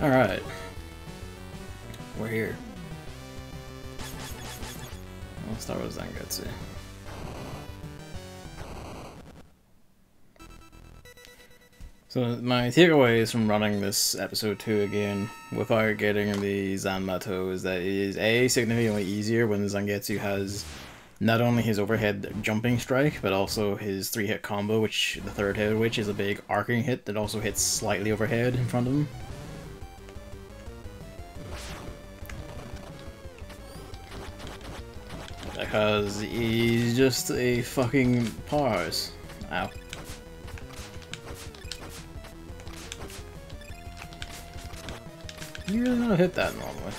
Alright. We're here. We'll start with Zangetsu. So my takeaways from running this episode 2 again without getting the Zanmato is that it is A, significantly easier when Zangetsu has not only his overhead jumping strike, but also his 3-hit combo, which the third hit of which is a big arcing hit that also hits slightly overhead in front of him. Because he's just a fucking parse. Ow. You really don't hit that normally.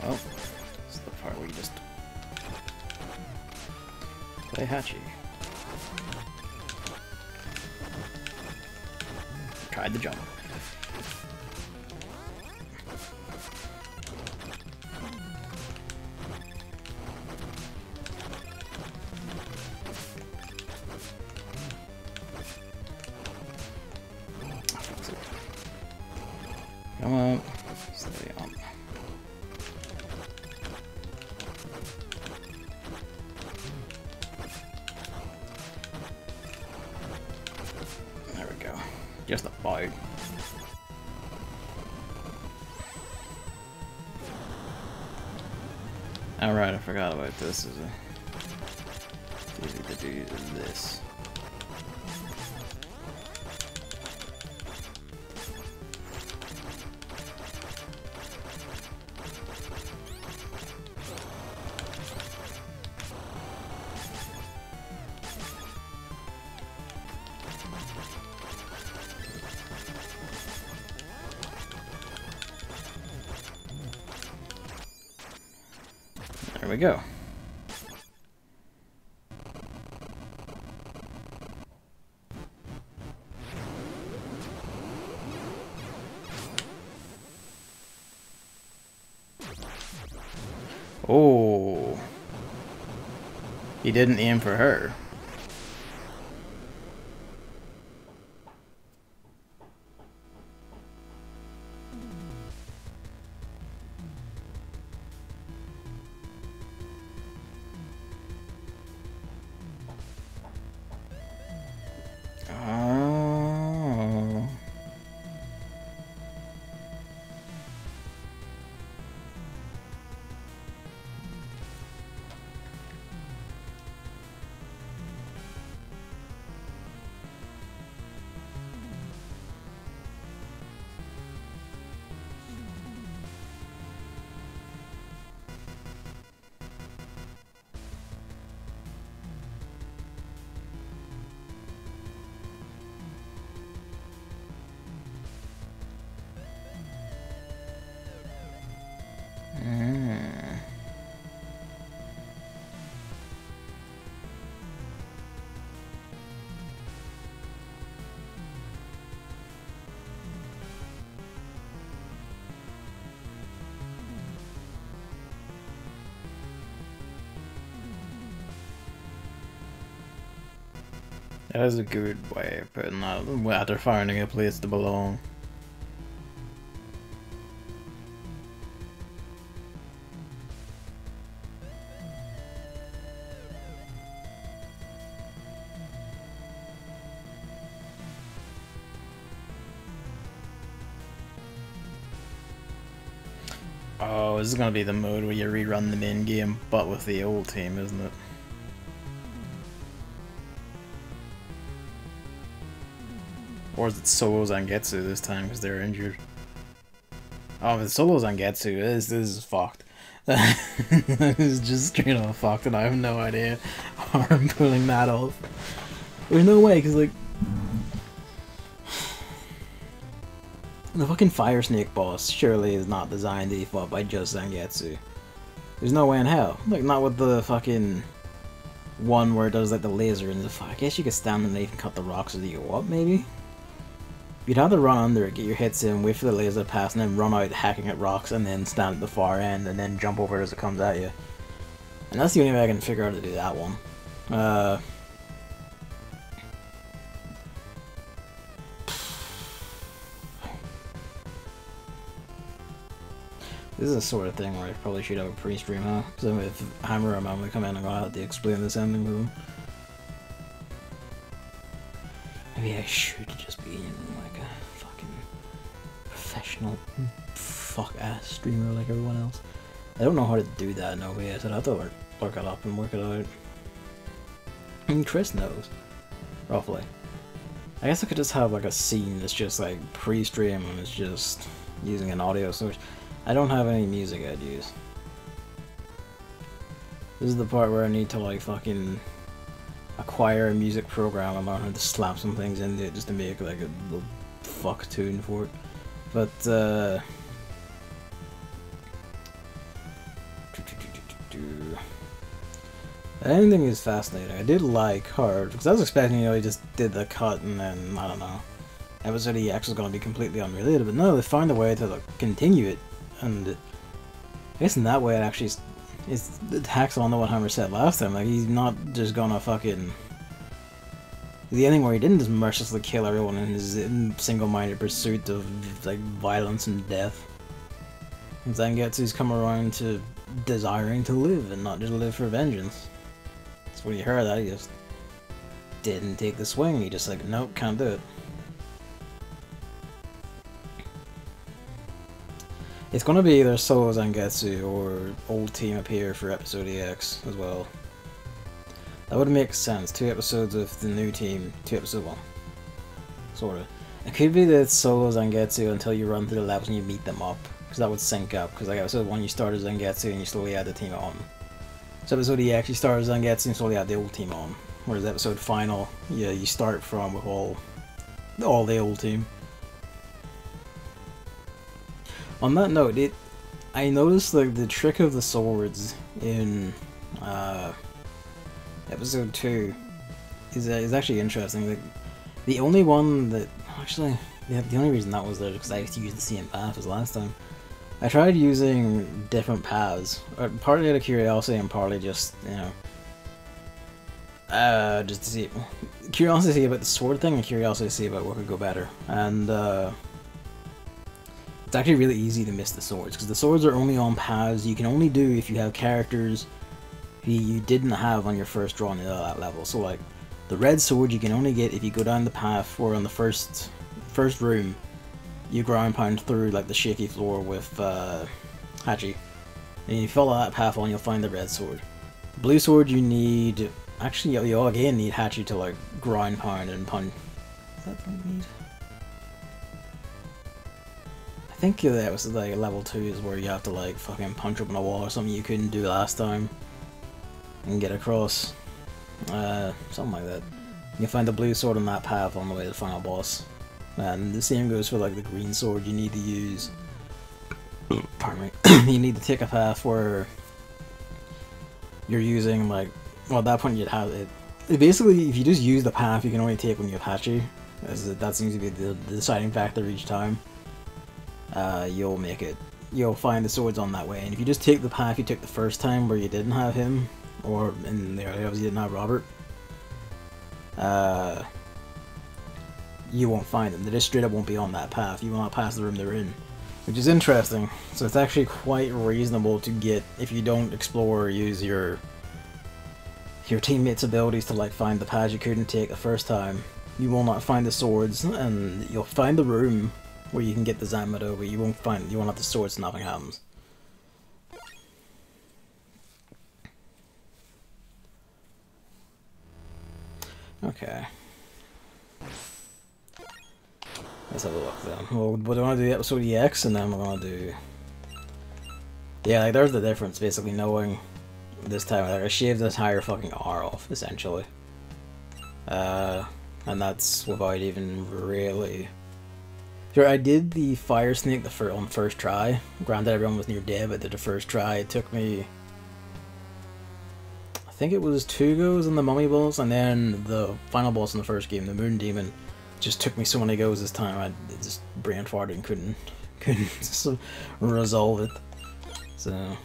Oh, this is the part where you just play Hachi. Tried the jump. Come on, stay on. There we go. Just a bite. Alright, I forgot about this. Is it easy to do this? There we go. Oh, he didn't aim for her. Oh. That is a good way of putting that, after finding a place to belong. Oh, this is gonna be the mode where you rerun the main game, but with the old team, isn't it? Or is it solo Zangetsu this time because they're injured? Oh, if it's solo Zangetsu, this is fucked. This is just straight up fucked, and I have no idea how I'm pulling that off. There's no way, because, like, the fucking Fire Snake boss surely is not designed to be fought by just Zangetsu. There's no way in hell. Like, not with the fucking one where it does like the laser and I guess you could stand underneath and cut the rocks as you go up, maybe? You'd have to run under it, get your hits in, wait for the laser to pass, and then run out hacking at rocks, and then stand at the far end, and then jump over it as it comes at you. And that's the only way I can figure out how to do that one. This is a sort of thing where I probably should have a pre-stream, huh? Because if Hammer or Mama come in, I'm gonna have to explain this ending to them. Maybe I should just be like a fucking professional fuck-ass streamer like everyone else. I don't know how to do that in OBS, I'd have to look it up and work it out. And Chris knows, roughly. I guess I could just have like a scene that's just like pre-stream and it's just using an audio source. I don't have any music I'd use. This is the part where I need to like fucking acquire a music program and learn how to slap some things into it just to make like a little fuck tune for it. But the ending is fascinating. I did like Hard because I was expecting, you know, he just did the cut and then I don't know, episode EX was going to be completely unrelated, but no, they found a way to like, continue it, and I guess in that way it actually it hacks on to what Hammer said last time. Like he's not just gonna fucking the ending where he didn't just mercilessly kill everyone in his single-minded pursuit of like violence and death. And Zangetsu's come around to desiring to live and not just live for vengeance. So when he heard that, he just didn't take the swing. He just like, nope, can't do it. It's gonna be either Solo Zangetsu or old team appear for episode EX as well. That would make sense. 2 episodes of the new team, 2 episode 1. Sorta. It could be that it's Solo Zangetsu until you run through the levels and you meet them up. Because that would sync up. Because like episode 1 you start as Zangetsu and you slowly add the team on. So episode EX you start as Zangetsu and slowly add the old team on. Whereas episode final, yeah, you start from with all the old team. On that note, I noticed like the trick of the swords in episode 2 is actually interesting. Like, the only one that actually the only reason that was there is because I used to use the same path as last time. I tried using different paths, partly out of curiosity and partly just, you know, just to see curiosity about the sword thing and curiosity to see about what could go better. And it's actually really easy to miss the swords, because the swords are only on paths you can only do if you have characters who you didn't have on your first run at that level. So like, the red sword you can only get if you go down the path where on the first room you ground pound through like the shaky floor with Hachi. And you follow that path on, you'll find the red sword. Blue sword you need, actually you again need Hachi to like ground pound and punch. Is that what you need? I think that was like level 2 is where you have to like fucking punch open a wall or something you couldn't do last time and get across. Something like that. You find the blue sword on that path on the way to the final boss. And the same goes for like the green sword you need to use. Pardon me. You need to take a path where you're using like, well at that point you'd have it. Basically if you just use the path you can only take when you have Hachi, as that seems to be the deciding factor each time. You'll make it. You'll find the swords on that way, and if you just take the path you took the first time where you didn't have him, or in the early levels you didn't have Robert, you won't find them. They just straight up won't be on that path. You will not pass the room they're in, which is interesting. So it's actually quite reasonable to get, if you don't explore or use your teammates' abilities to like find the paths you couldn't take the first time, you will not find the swords, and you'll find the room where you can get the Zanmato, but you won't have the swords, nothing happens. Okay. Let's have a look then. Well, we're gonna do episode EX, and then we're gonna do... Yeah, like there's the difference, basically knowing this time. Like, I shaved this entire fucking R off, essentially. And that's without even really... Sure, I did the fire snake on the first try. Granted, everyone was near dead, but I did the first try. It took me, I think it was 2 goes in the mummy boss, and then the final boss in the first game, the Moon Demon, just took me so many goes this time. I just brain farted and couldn't just resolve it. So.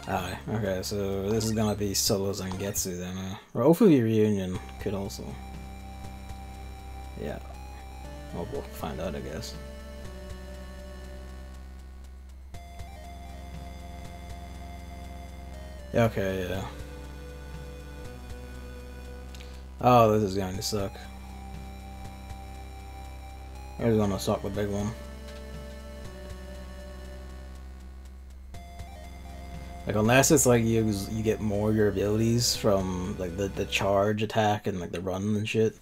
Alright, okay, so this is gonna be Solo Zangetsu then. Or hopefully Reunion could also. Yeah. Well, we'll find out, I guess. Okay, yeah. Oh, this is going to suck. Here's gonna suck the big one. Like, unless it's like you get more of your abilities from like the charge attack and like the run and shit.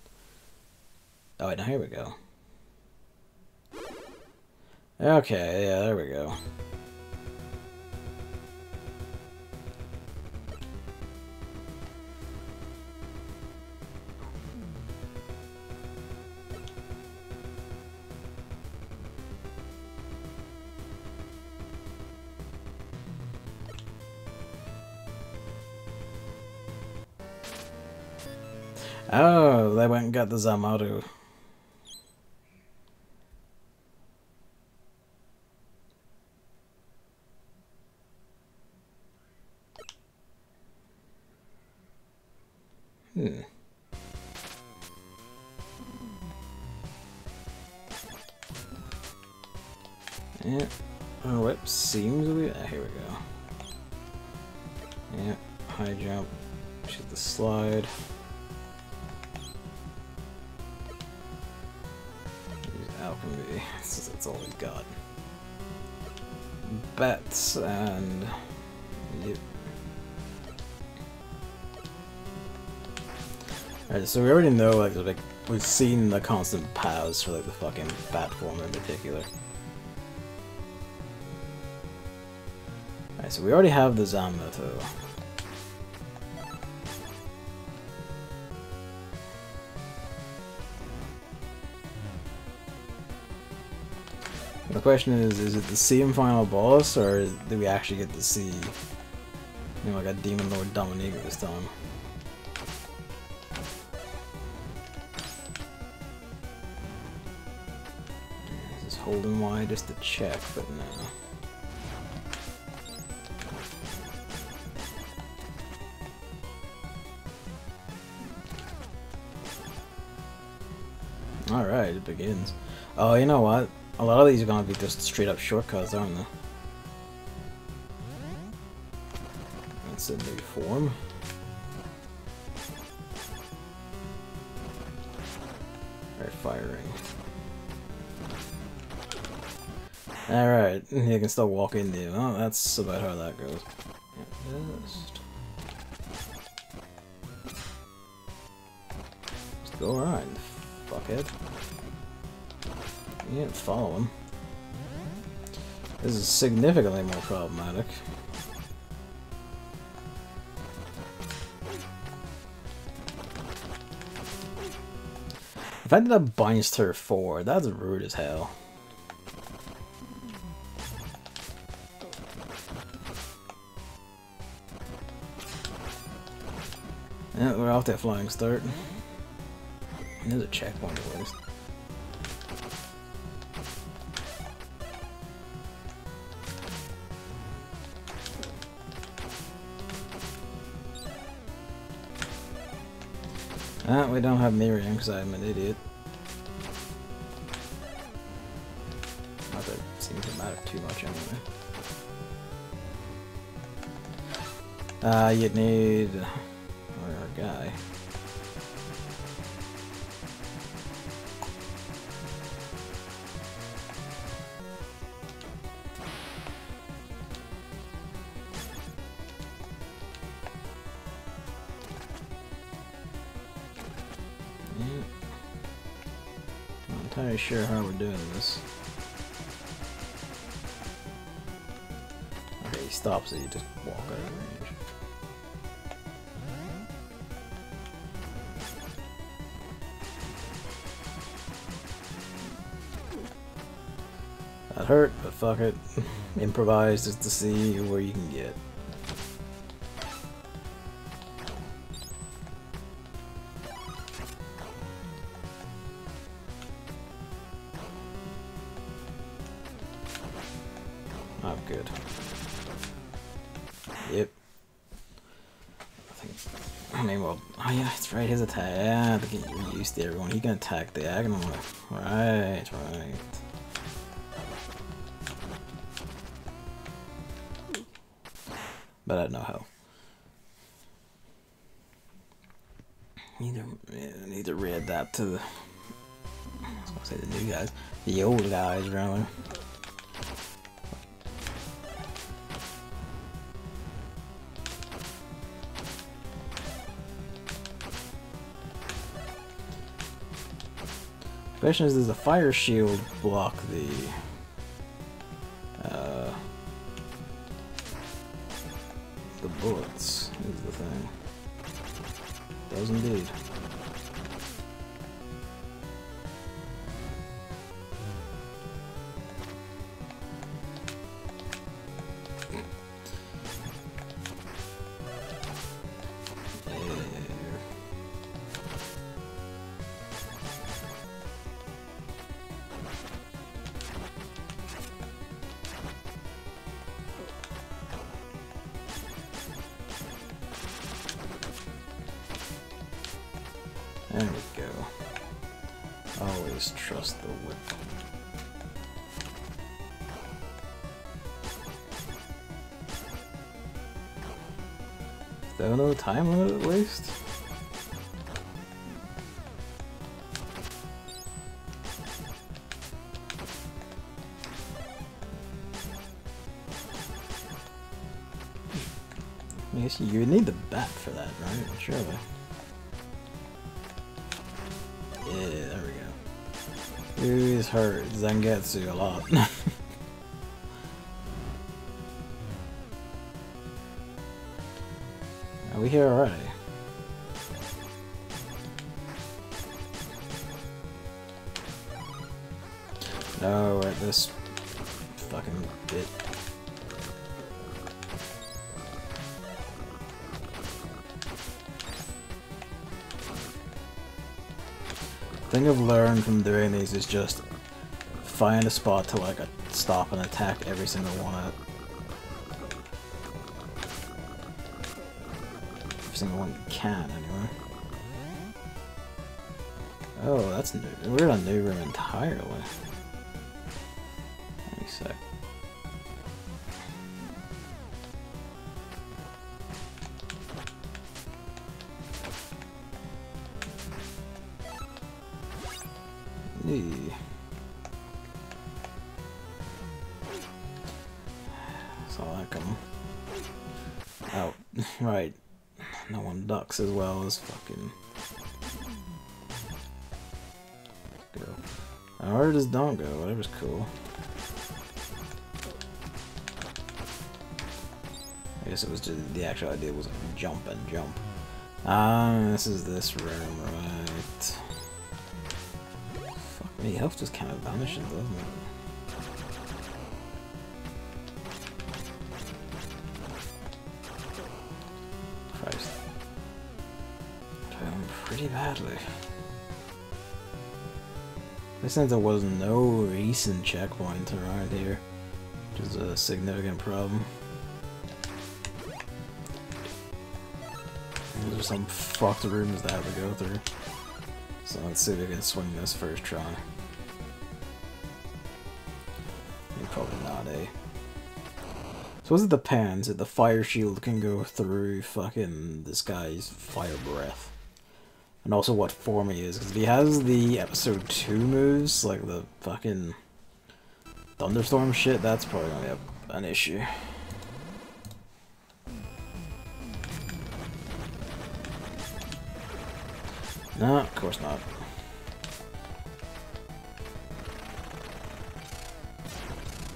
Oh wait, now here we go. Okay, yeah, there we go. Oh, they went and got the Zamaru. Yeah. Oh, whip seems to be. Here we go. Yeah, high jump. Shoot the slide. Use alchemy. That's all we've got. Bats and. Yep. Alright, so we already know, like, we've seen the constant paths for, like, the fucking bat form in particular. Alright, so we already have the Zanmato. The question is it the same final boss, or do we actually get to see, you know, like a Demon Lord Dominique this time? Just holding Y just to check, but no. Alright, it begins. Oh, you know what? A lot of these are gonna be just straight up shortcuts, aren't they? That's a new form. Alright, firing. Alright, you can still walk in there. Oh, that's about how that goes. Yeah, just go around, fuckhead. You didn't follow him. This is significantly more problematic. If I did a binds her 4, that's rude as hell. Yeah, we're off that flying start. There's a checkpoint at least. We don't have Miriam because I'm an idiot. Not that it seems to matter too much anyway. You'd need our guy. Not entirely sure how we're doing this. Okay, he stops it, you just walk out of range. That hurt, but fuck it. Improvise just to see where you can get. Oh, good. Yep. I mean, well, oh yeah, that's right, his attack. Yeah, to get used to everyone. He can attack diagonally. Right, right. But I don't know how. Need to readapt to the, I was gonna say the new guys. The old guys, really. The question is, does the fire shield block the bullets? Is the thing. It does indeed. There we go. Always trust the whip. Is there another time limit at least? I guess you need the bat for that, right? Surely. Yeah, there we go. Who's hurt? Zangetsu a lot. Are we here already? No, we're at this fucking bit. The thing I've learned from doing these is just find a spot to like stop and attack every single one at. Every single one you can, anyway. Oh, that's new. We're in a new room entirely. Let me sec. Saw that coming. Oh, right. No one ducks as well as fucking go. Or just don't go, whatever's cool. I guess it was just the actual idea was jump and jump. This is this room, right? Fuck me, health just kind of vanishes, doesn't it? Christ. Trying pretty badly. Since there was no recent checkpoint around here, which is a significant problem. These are some fucked rooms that I have to go through. So let's see if I can swing this first try. Probably not, eh? So it depends if the fire shield can go through fucking this guy's fire breath. And also what form he is, because if he has the episode 2 moves, like the fucking thunderstorm shit, that's probably gonna be an issue. No, of course not.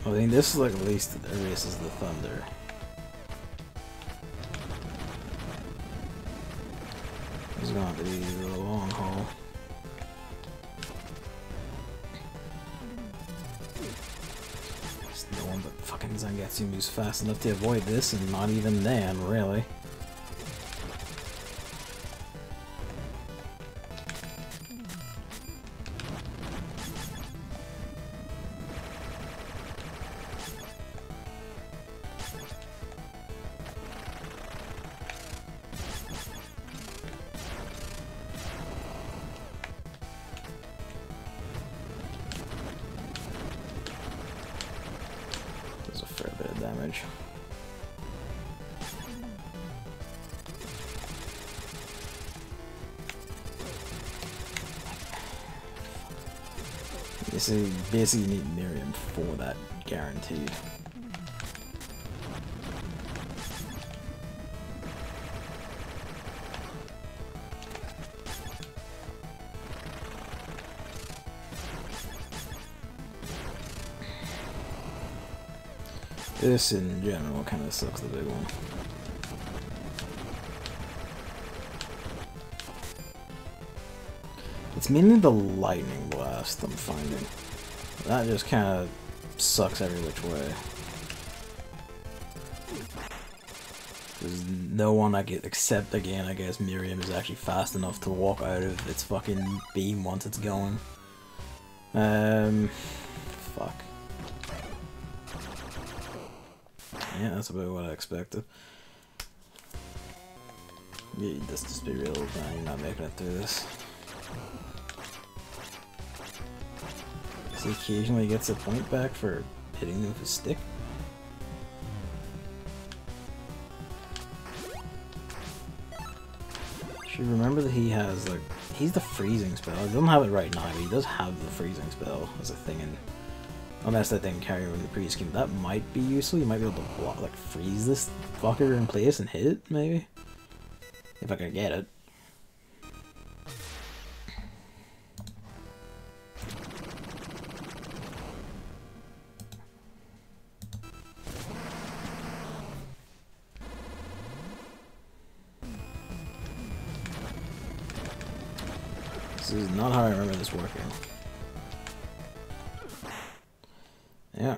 I mean, this is like at least erases the thunder. This is gonna be the long haul. Zangetsu moves fast enough to avoid this, and not even then, really. There's a fair bit of damage. You basically need Miriam for that, guaranteed. This in general kind of sucks, the big one. It's mainly the lightning blast I'm finding. That just kind of sucks every which way. There's no one I get, except again, I guess Miriam is actually fast enough to walk out of its fucking beam once it's going. Fuck. Yeah, that's about what I expected. Yeah, let's just be real, man. You're not making it through this. He occasionally gets a point back for hitting him with his stick. Should remember that he has, like, he's the freezing spell. He doesn't have it right now, but he does have the freezing spell as a thing, and unless that didn't carry over in the previous game, that might be useful. You might be able to block, like, freeze this fucker in place and hit it, maybe? If I could get it. This is not how I remember this working. Yeah.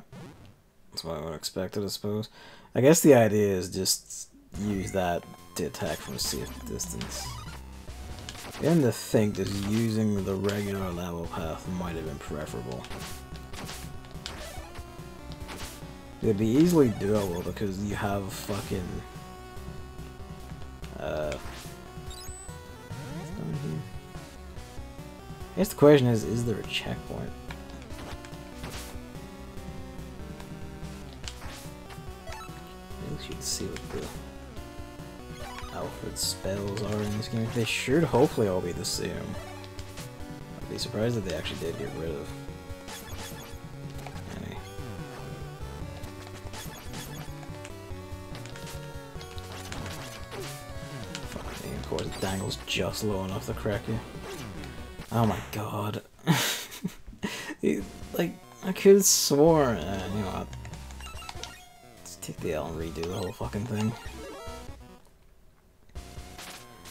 That's what I would expect, I suppose. I guess the idea is just use that to attack from a safe distance. And to think that using the regular level path might have been preferable. It'd be easily doable because you have fucking... I guess the question is there a checkpoint? Maybe we should see what the Alfred's spells are in this game. They should hopefully all be the same. I'd be surprised if they actually did get rid of any. Fucking, of course, it dangles just low enough to crack you. Oh my god. Like, I could have sworn, you know what? Let's take the L and redo the whole fucking thing.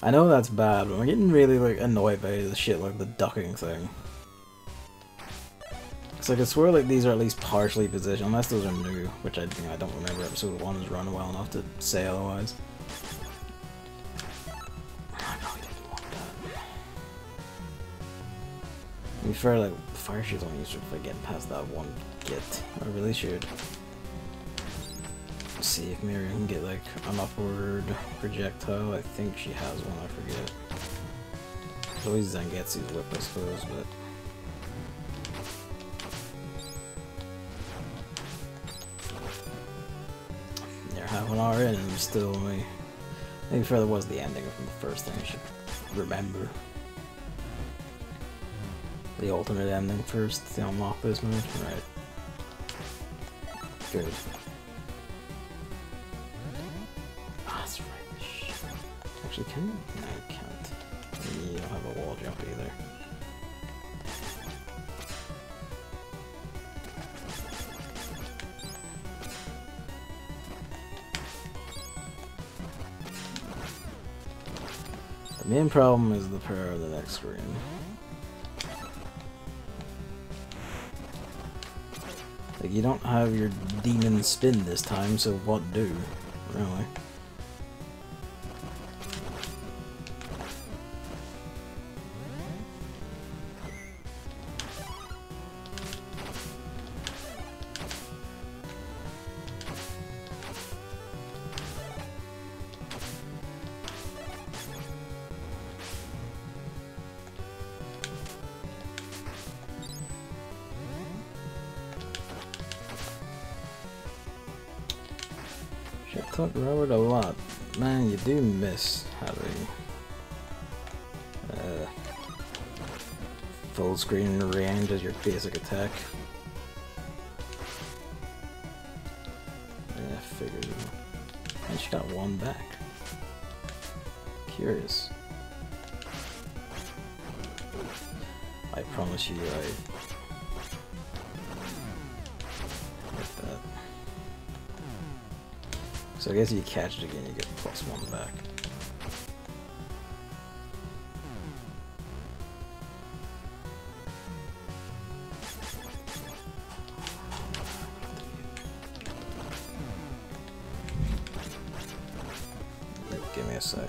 I know that's bad, but I'm getting really, like, annoyed by the shit like the ducking thing. Cause I could swear, like, these are at least partially positioned, unless those are new, which I don't remember episode 1 is run well enough to say otherwise. To be fair, like, fire shield's only useful if I get past that one git. I really should see if Miriam can get, like, an upward projectile. I think she has one, I forget. It's always Zangetsu's whip, I suppose, but... They're half an hour in and I'm still only... Maybe fair, that was the ending from the first thing I should remember. The ultimate ending first to unlock this move, right? Good. Ah, that's right. Shit. Actually, can you? No, you can't. You don't have a wall jump either. The main problem is the power of the next screen. Like, you don't have your demon spin this time, so what do? Really? I've talked Robert a lot. Man, you do miss having full screen range as your basic attack. Yeah, figured. And she got one back. Curious. I promise you, I get that. So I guess if you catch it again, you get +1 back. Give me a sec.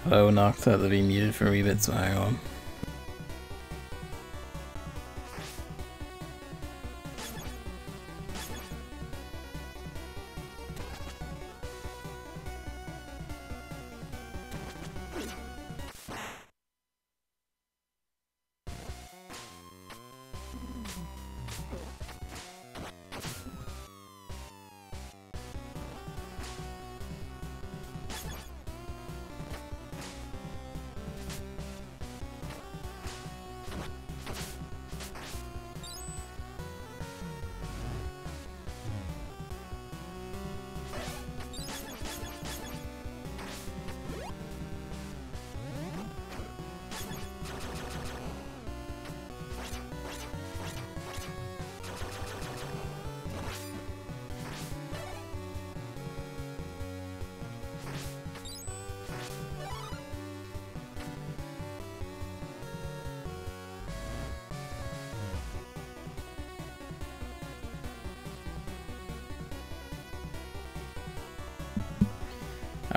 Hello, knocked out to be muted for a wee bit, so hang on.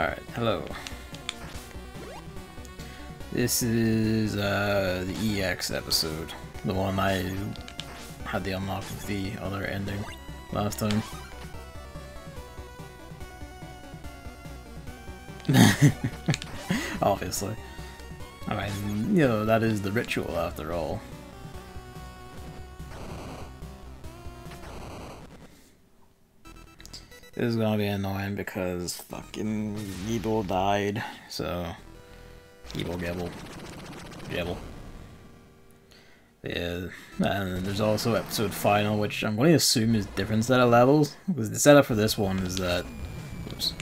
Alright, hello. This is the EX episode. The one I had the unlock with the other ending last time. Obviously. I mean, you know, that is the ritual after all. This is gonna be annoying because fucking Evil died, so... Evil Gebel. Yeah, and there's also episode final, which I'm going to assume is different set of levels, because the setup for this one is that... Oops.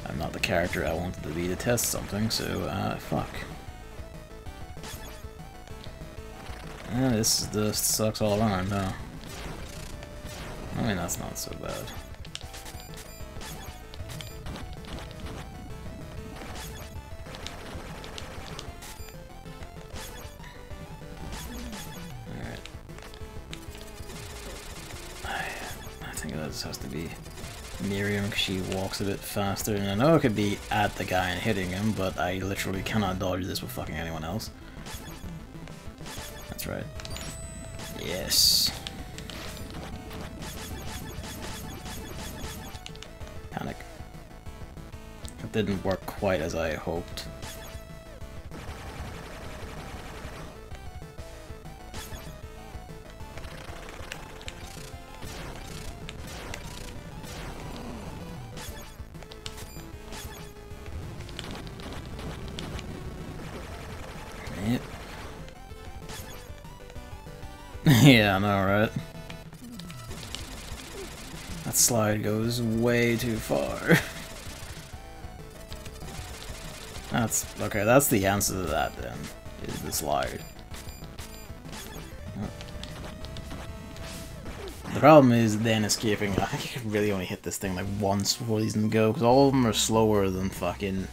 I'm not the character I wanted to be to test something, so, fuck. This sucks all around, huh? I mean, that's not so bad. This has to be Miriam because she walks a bit faster, and I know I could be at the guy and hitting him, but I literally cannot dodge this with fucking anyone else. That's right. Yes. Panic. It didn't work quite as I hoped. Yeah, I know, right? That slide goes way too far. That's... okay, that's the answer to that then, is the slide. The problem is then escaping. I think you could really only hit this thing like once before these can go, because all of them are slower than fucking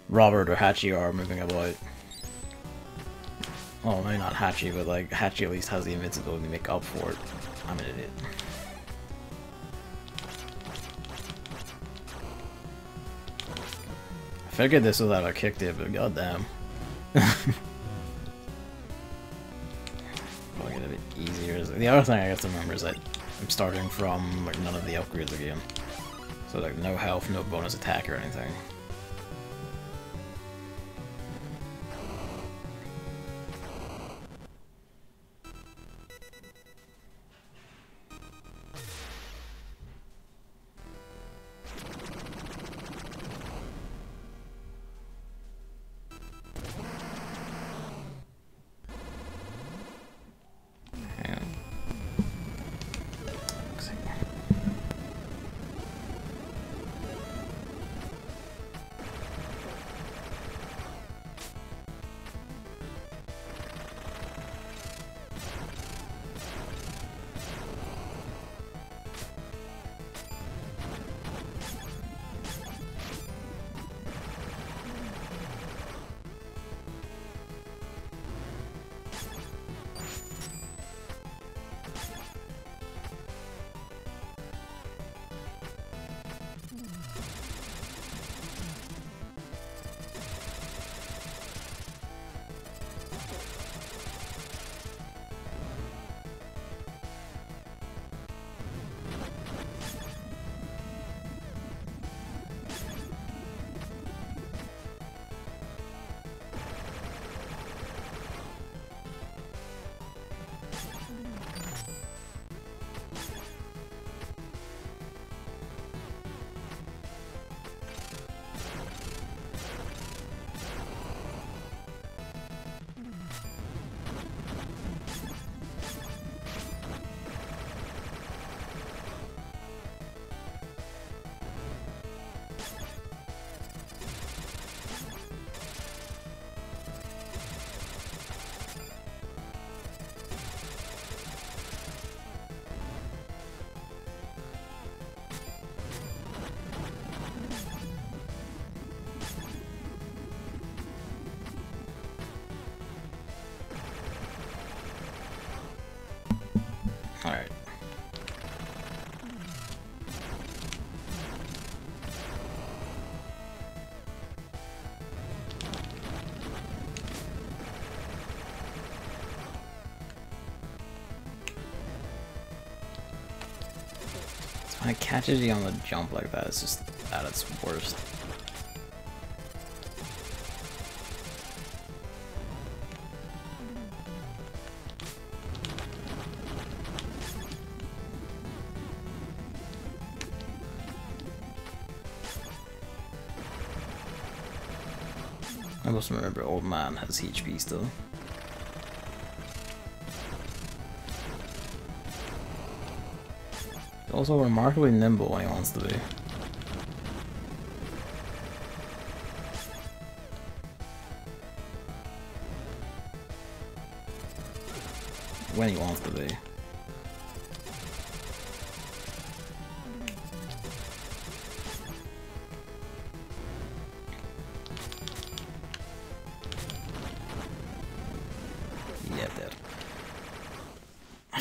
Robert or Hachi are moving about. Well, maybe not Hachi, but like Hachi at least has the invincibility to make up for it. I'm an idiot. I figured this without a kick dip, but goddamn. I'll get a bit easier. The other thing I have to remember is that I'm starting from like none of the upgrades again. So like no health, no bonus attack or anything. it catches you on the jump like that, it's just at its worst. I must remember old man has HP still. He's also remarkably nimble when he wants to be. When he wants to be.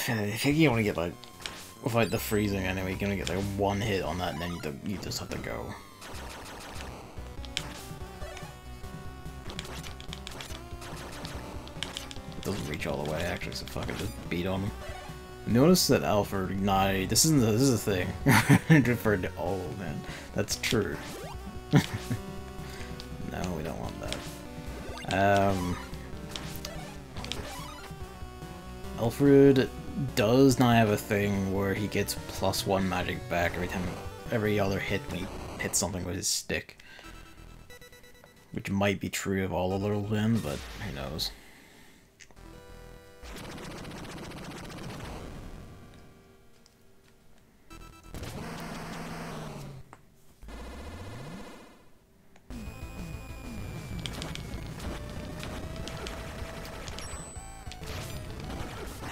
I think you only get like, with like the freezing anyway, you can only get like one hit on that and then you just have to go. It doesn't reach all the way actually, so fuck it, just beat on him. Notice that Alfred Ignite, this is a thing. Referred to all man. That's true. No, we don't want that. Alfred does not have a thing where he gets +1 magic back every other hit when he hits something with his stick. Which might be true of all the little men, but who knows.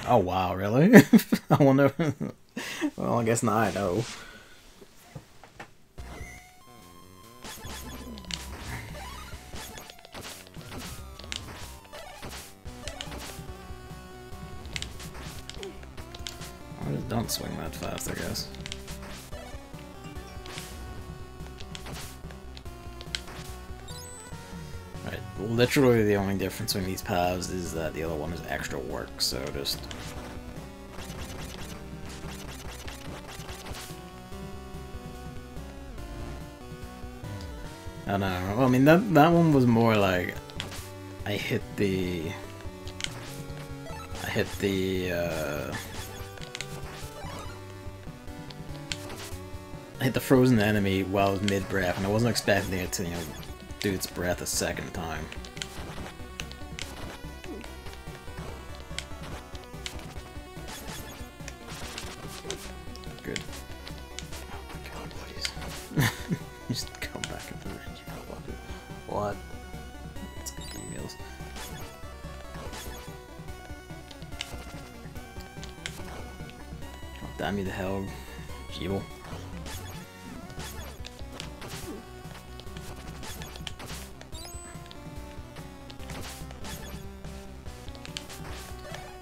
Oh wow, really? I wonder. Well, I guess now I know. I just don't swing that fast, I guess. Right, literally the only difference between these paths is that the other one is extra work, so just... I don't know, well, I mean, that one was more like... I hit the frozen enemy while it was mid-breath, and I wasn't expecting it to, you know, do its breath a second time. Good. Oh my god, please. Just come back at the range, what? Let's go get meals. Oh, damn you to hell, evil.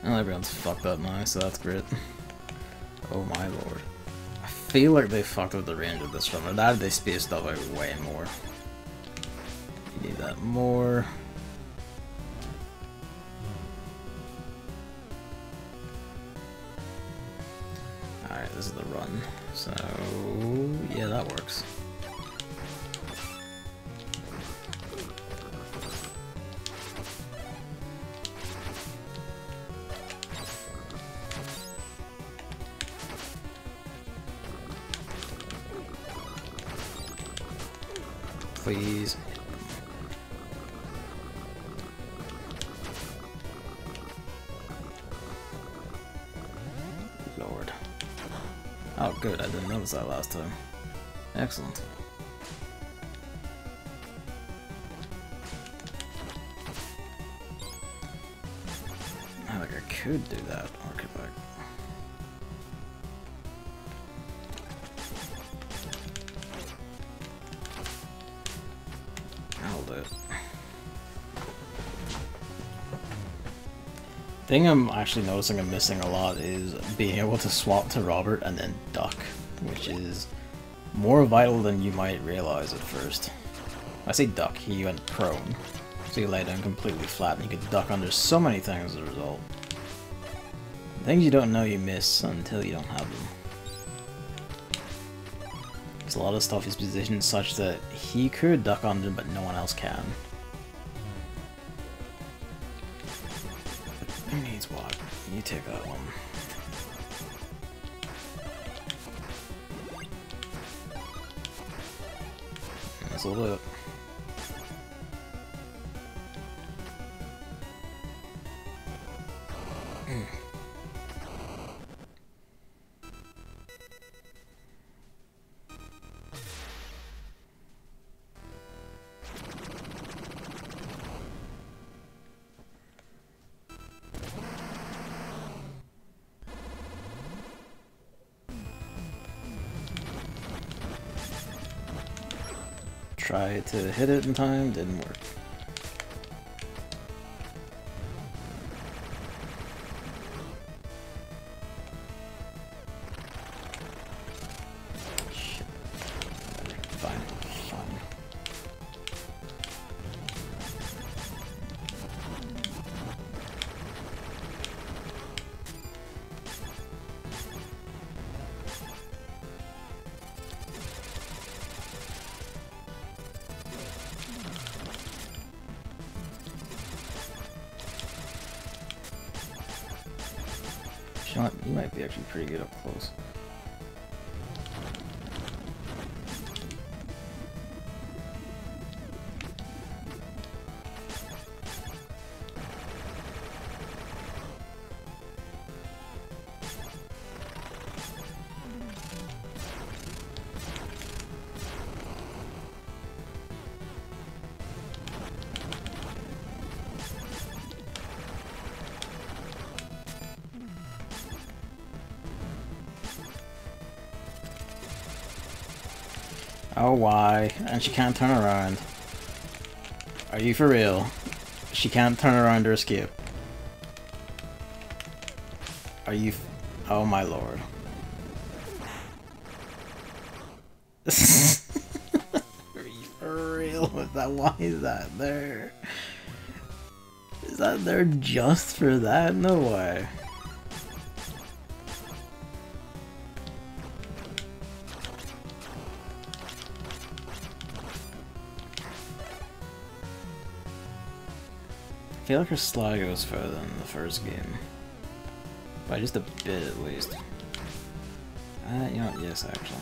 Well, everyone's fucked up now, so that's great. Oh my lord. I feel like they fucked up the range of this one, or that they spaced stuff out way more. You need that more. Alright, this is the run. So, yeah, that works. Please. Lord. Oh, good. I didn't notice that last time. Excellent. I think I could do that. Or could I? The thing I'm actually noticing I'm missing a lot is being able to swap to Robert and then duck, which is more vital than you might realize at first. I say duck, he went prone, so you lay down completely flat and you can duck under so many things as a result. Things you don't know you miss until you don't have them. a lot of stuff is positioned such that he could duck under, but no one else can. Who needs what? You take that one. That's a little bit. Tried to hit it in time, didn't work. Shit. Fine, fine. You might be actually pretty good up close. Oh, why? And she can't turn around. Are you for real? She can't turn around or escape. Are you oh my lord. Are you for real with that? Why is that there? Is that there just for that? No way. I feel like her slide goes further than the first game. By just a bit at least. You know what, yes actually.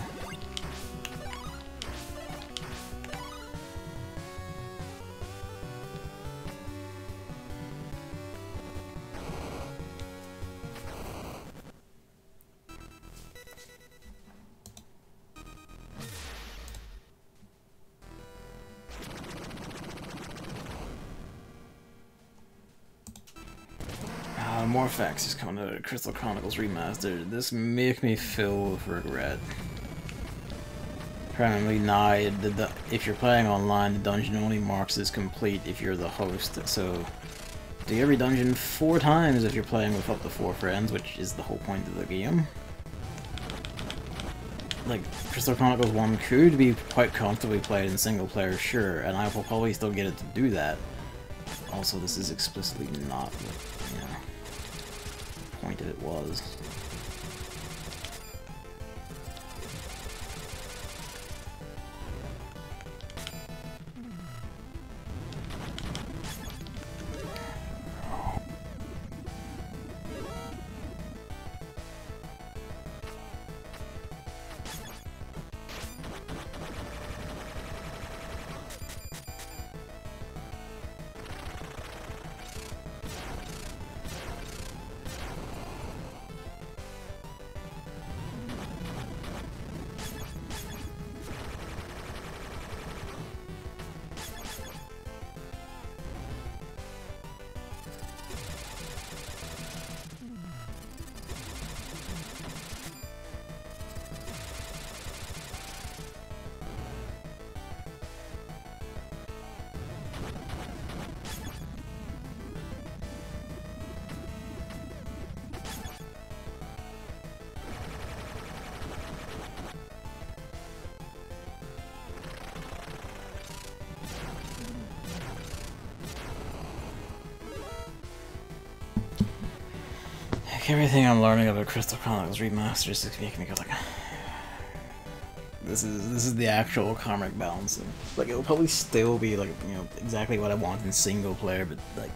More facts is coming out of Crystal Chronicles Remastered. This make me fill with regret. Apparently now, if you're playing online, the dungeon only marks as complete if you're the host, so do every dungeon 4 times if you're playing with up to 4 friends, which is the whole point of the game. Like, Crystal Chronicles 1 could be quite comfortably played in single player, sure, and I will probably still get it to do that. Also, this is explicitly not what, you know, point of it was. Everything I'm learning about Crystal Chronicles Remastered is making me go like, this is the actual karmic balance. Like it'll probably still be like, you know, exactly what I want in single player, but like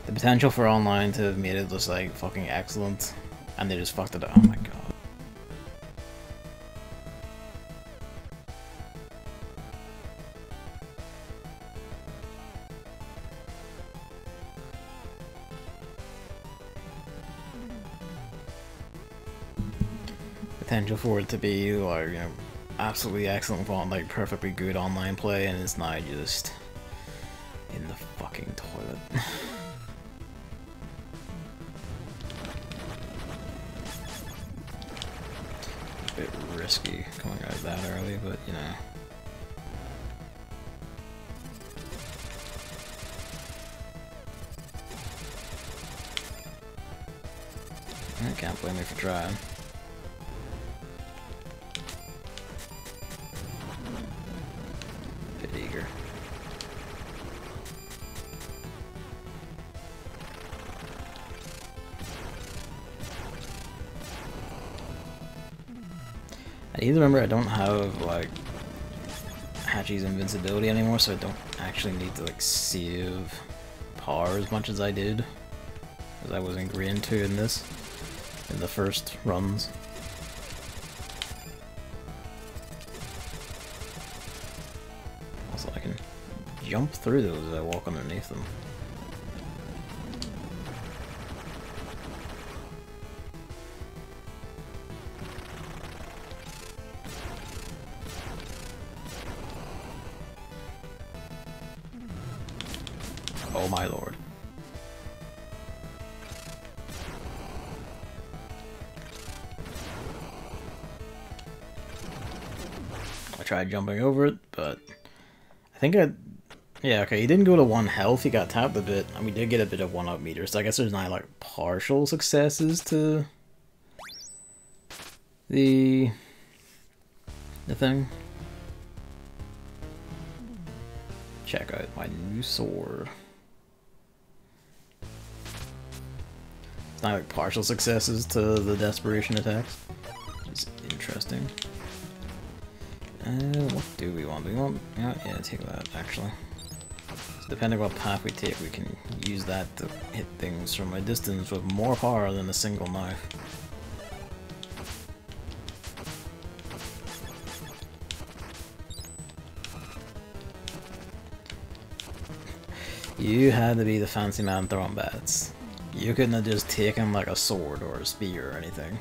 the potential for online to have made it just like fucking excellent, and they just fucked it up. Oh my god. Potential for it to be like, you know, absolutely excellent font, like perfectly good online play, and it's not just in the fucking toilet. A bit risky coming out that early, but you know. I can't blame me for trying. Bit eager. I need to remember I don't have like Hachi's invincibility anymore, so I don't actually need to like save power as much as I did, as I was ingrained to in this, in the first runs. Also, I can jump through those as I walk underneath them. Oh my lord. I tried jumping over it, but I think yeah, okay, he didn't go to 1 health, he got tapped a bit, and we did get a bit of 1-up meter, so I guess there's not like partial successes to the thing. Check out my new sword. It's not like partial successes to the desperation attacks. It's interesting. What do we want? Do we want? Yeah, take that actually. So depending on what path we take, we can use that to hit things from a distance with more power than a single knife. You had to be the fancy man throwing bats. You couldn't have just taken like a sword or a spear or anything.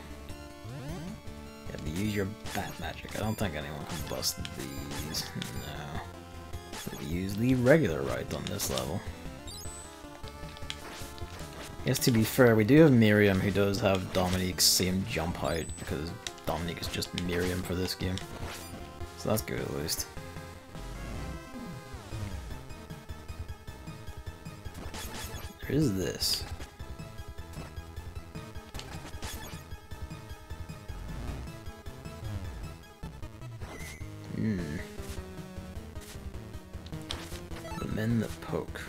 You had to use your bat magic. I don't think anyone can bust these. No. But use the regular right on this level. Yes, to be fair, we do have Miriam who does have Dominique's same jump height, because Dominique is just Miriam for this game. So that's good at least. There is this. The men that poke.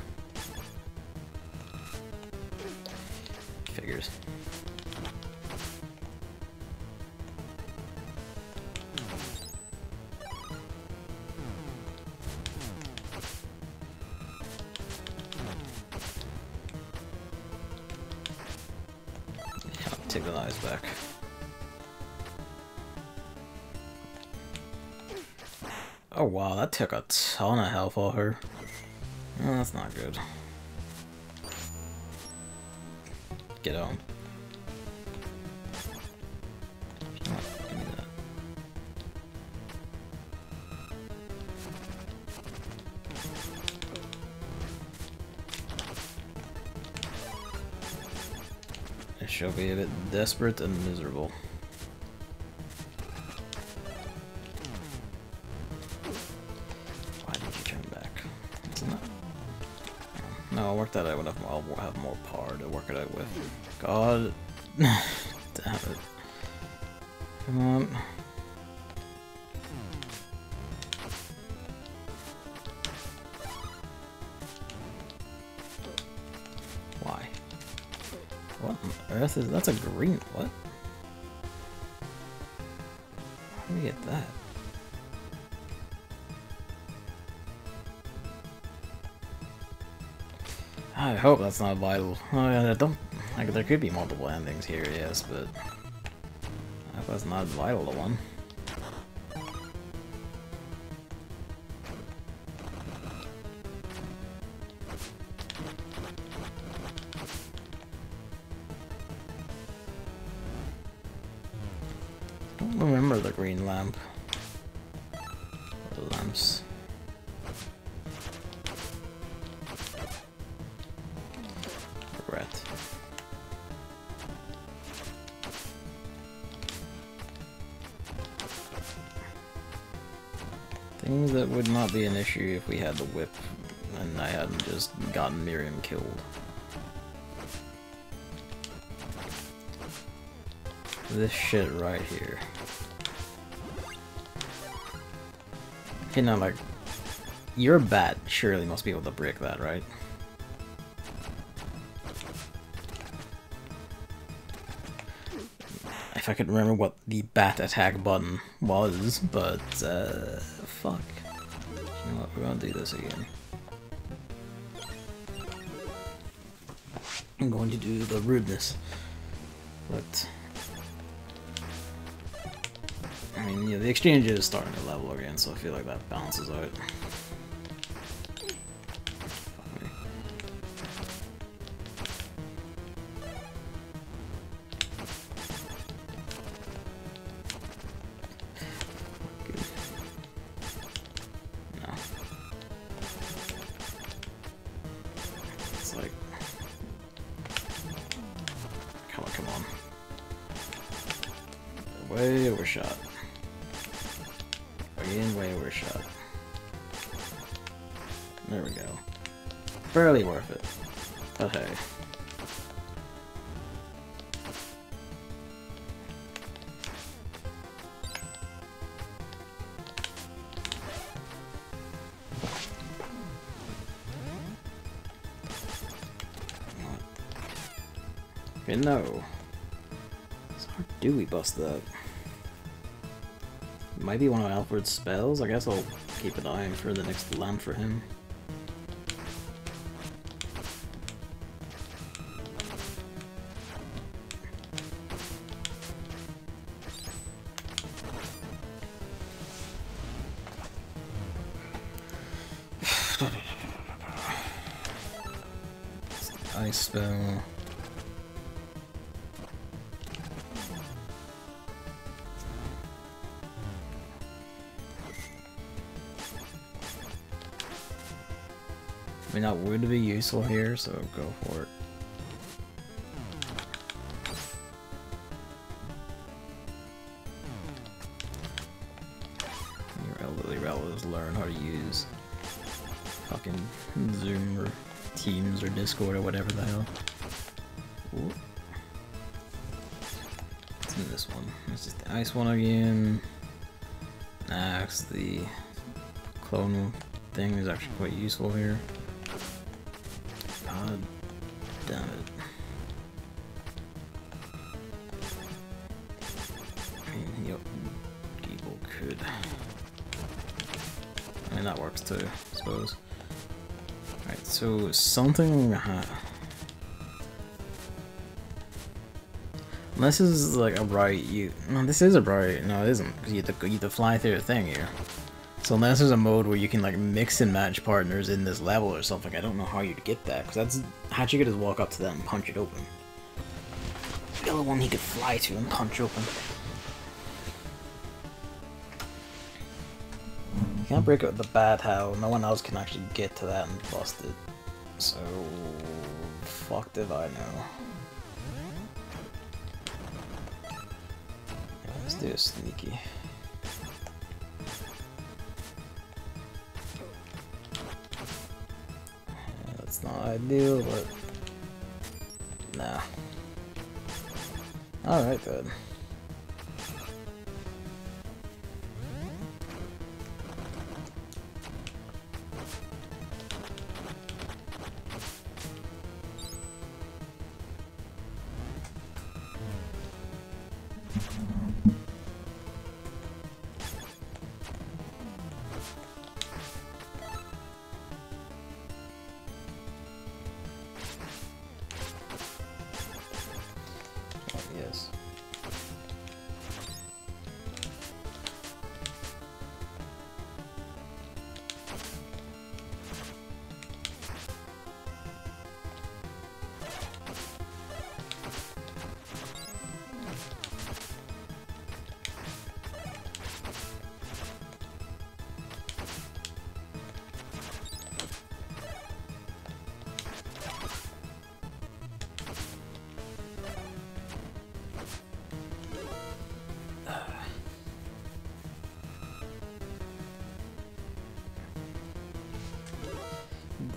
Figures. Take the knives back. Oh wow, that took a ton of health off her. Oh, that's not good. Get on. Oh, give me that. I shall be a bit desperate and miserable. Why did you turn back? It's not. No, I'll work that out when I'll have more power to work it out with. God. Damn it. Come on. Why? What on earth is that's a green what? How do we get that? I hope that's not vital. I don't. Like, there could be multiple endings here, yes, but I hope that's not vital to one. I don't remember the green lamp. Or lamps. Regret. Things that would not be an issue if we had the whip and I hadn't just gotten Miriam killed. This shit right here. Okay, now, like, your bat surely must be able to break that, right? If I could remember what the bat attack button was, but, fuck. You know what, we're gonna do this again. I'm going to do the rudeness. But I mean, yeah, the exchange is starting to level again, so I feel like that balances out. No. It's like, come on. Way overshot. Again, way overshot. There we go. Barely worth it. But hey. Okay, no. So how do we bust that? Might be one of Alfred's spells. I guess I'll keep an eye for the next lamp for him. Ice spell. I mean, that would be useful here, so go for it. Your elderly relatives learn how to use fucking Zoom or Teams or Discord or whatever the hell. Ooh. What's in this one? It's just the ice one again. Nah, the clone thing is actually quite useful here. God damn it. I mean, yep, people could. I mean, that works too, I suppose. Alright, so something. Unless this is like a bright, no, this is a bright. No, it isn't, because you have to fly through the thing here. So unless there's a mode where you can like mix and match partners in this level or something, I don't know how you'd get that, because that's Hachi could just walk up to that and punch it open. The other one he could fly to and punch open. You can't break out the bat how no one else can actually get to that and bust it. So fucked if I know. Yeah, let's do a sneaky. Not ideal, but nah. Alright, good.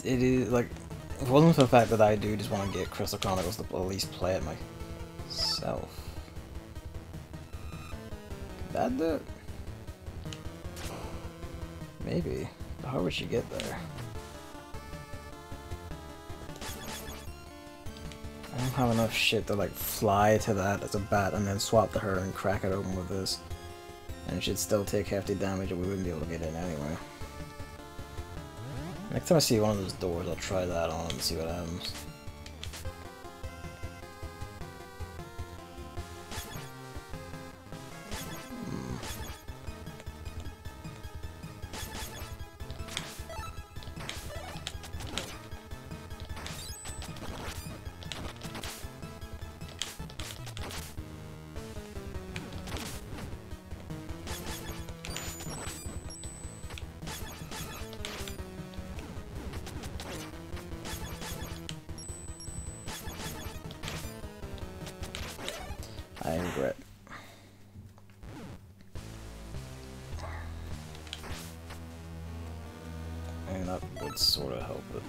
it is like, if it wasn't for the fact that I do just want to get Crystal Chronicles to at least play it myself. Could that do it? Maybe. But how would she get there? I don't have enough shit to like fly to that as a bat and then swap to her and crack it open with this. And she'd still take hefty damage and we wouldn't be able to get in anyway. Next time I see one of those doors, I'll try that on and see what happens. I regret. And that would sort of help it.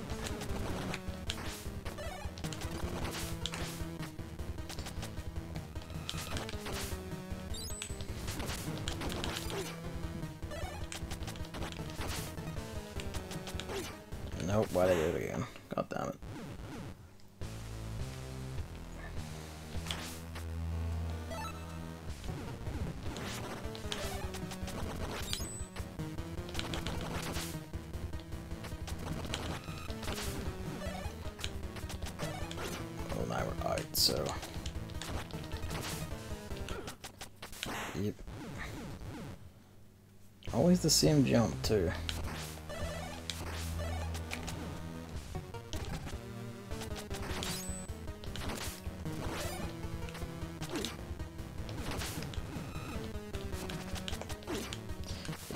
Nope, why'd I do it again? God damn it. Alright, so... Yep. Always the same jump, too.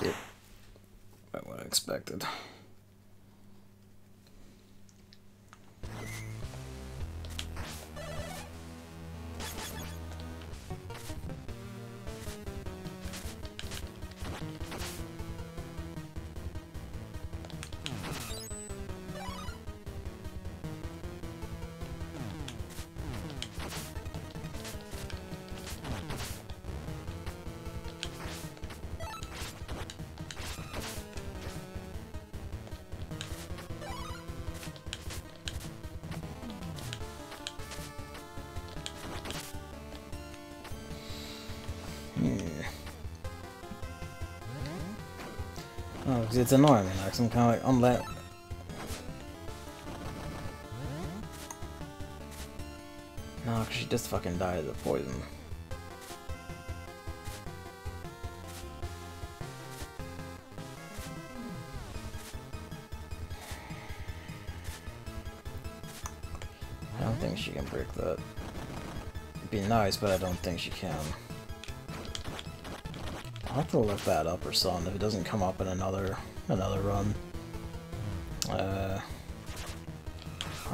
Yep. About what I expected. Oh, because it's annoying me, like, I'm kind of like, I'm let. No, because she just fucking died of the poison. I don't think she can break that. It'd be nice, but I don't think she can. I'll have to look that up or something if it doesn't come up in another run. How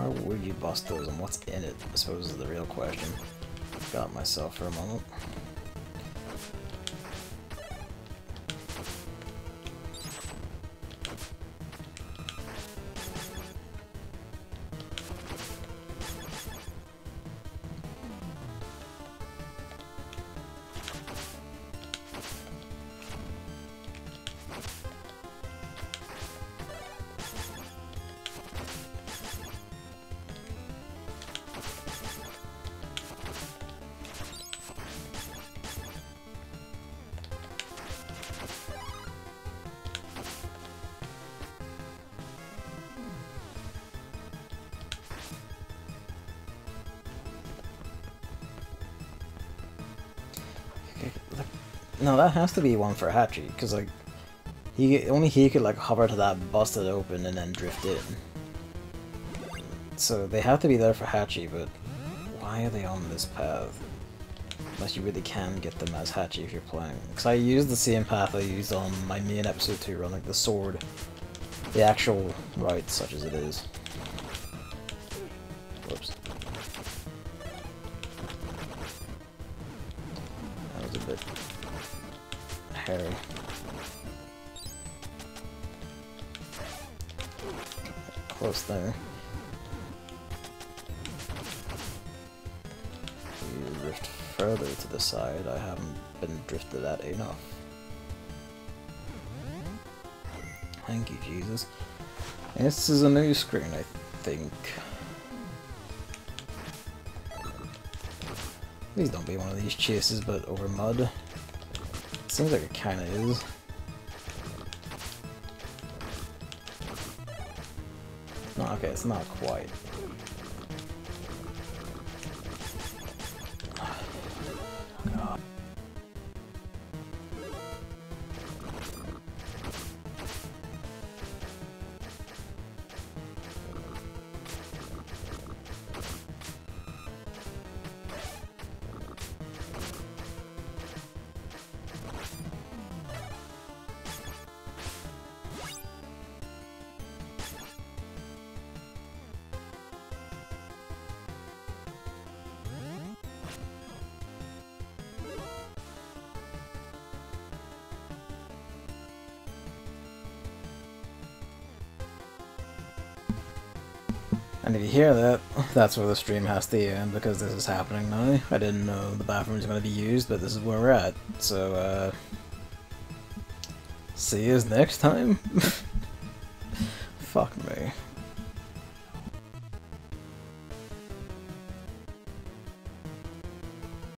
would you bust those and what's in it, I suppose, is the real question. Got myself for a moment. No, that has to be one for Hachi, because like only he could like hover to that, bust it open, and then drift in. So they have to be there for Hachi, but why are they on this path? Unless you really can get them as Hachi if you're playing. Because I used the same path I used on my main episode 2 run, like the sword, the actual route, such as it is. Whoops. That was a bit hairy. close there. You drift further to the side. I haven't been drifted at enough. Thank you, Jesus. This is a new screen, I think. Please don't be one of these chases, but over mud. It seems like it kinda is. No, okay, it's not quite. God. And if you hear that, that's where the stream has to end, because this is happening now. I didn't know the bathroom was going to be used, but this is where we're at. So, see you next time? Fuck me.